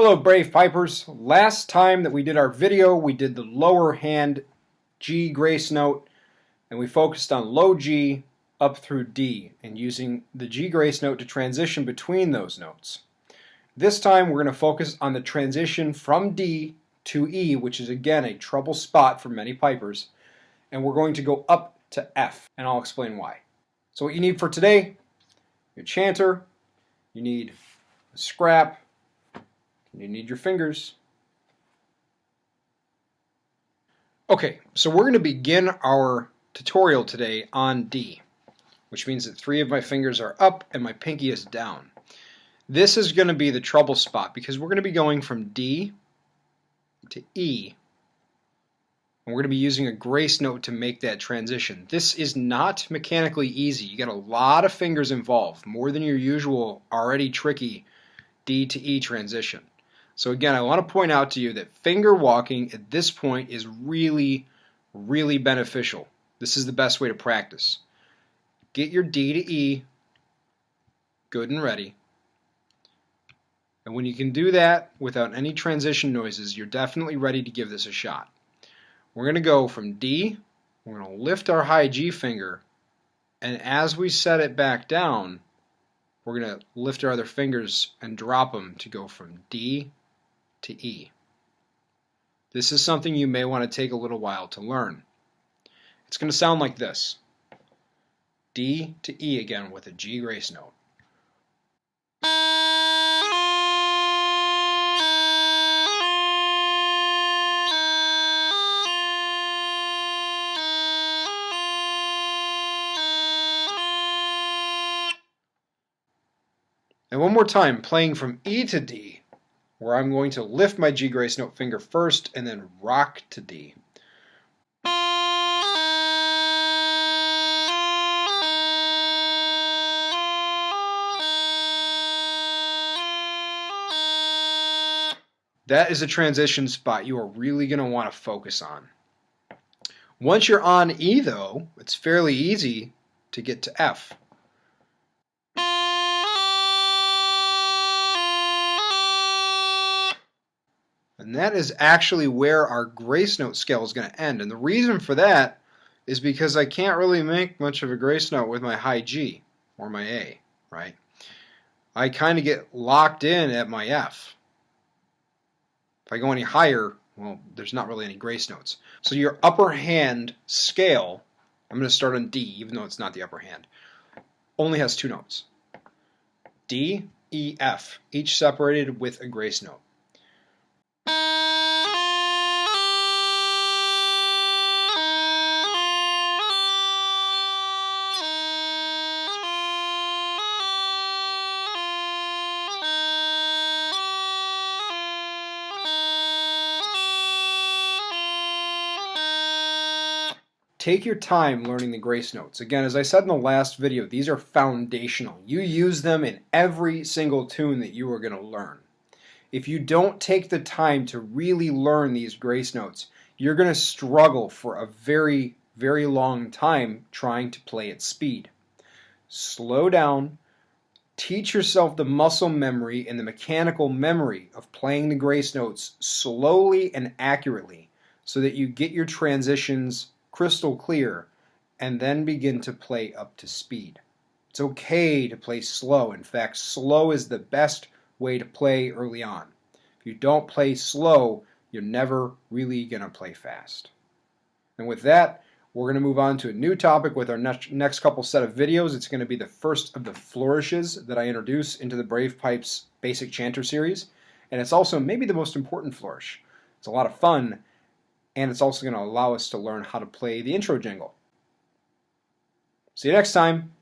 Hello Brave Pipers. Last time that we did our video, we did the lower hand G grace note and we focused on low G up through D and using the G grace note to transition between those notes. This time we're going to focus on the transition from D to E, which is again a trouble spot for many pipers, and we're going to go up to F, and I'll explain why. So what you need for today, your chanter, you need a scrap, you need your fingers. Okay, so we're going to begin our tutorial today on D, which means that 3 of my fingers are up and my pinky is down. This is going to be the trouble spot because we're going to be going from D to E, and we're going to be using a grace note to make that transition. This is not mechanically easy. You got a lot of fingers involved, more than your usual already tricky D to E transition. So again, I want to point out to you that finger walking at this point is really, really beneficial. This is the best way to practice. Get your D to E good and ready. And when you can do that without any transition noises, you're definitely ready to give this a shot. We're going to go from D, we're going to lift our high G finger, and as we set it back down, we're going to lift our other fingers and drop them to go from D to E. This is something you may want to take a little while to learn. It's going to sound like this. D to E again with a G grace note. And one more time, playing from E to D, where I'm going to lift my G grace note finger first and then rock to D. That is a transition spot you are really going to want to focus on. Once you're on E though, it's fairly easy to get to F. And that is actually where our grace note scale is going to end. And the reason for that is because I can't really make much of a grace note with my high G or my A, right? I kind of get locked in at my F. If I go any higher, well, there's not really any grace notes. So your upper hand scale, I'm going to start on D, even though it's not the upper hand, only has 2 notes. D, E, F, each separated with a grace note. Take your time learning the grace notes. Again, as I said in the last video, these are foundational. You use them in every single tune that you are going to learn. If you don't take the time to really learn these grace notes, you're going to struggle for a very, very long time trying to play at speed. Slow down. Teach yourself the muscle memory and the mechanical memory of playing the grace notes slowly and accurately so that you get your transitions crystal clear and then begin to play up to speed. It's okay to play slow. In fact, slow is the best way to play early on. If you don't play slow, you're never really going to play fast. And with that, we're going to move on to a new topic with our next couple set of videos. It's going to be the first of the flourishes that I introduce into the Bravepipes Basic Chanter series. And it's also maybe the most important flourish. It's a lot of fun, and it's also going to allow us to learn how to play the intro jingle. See you next time.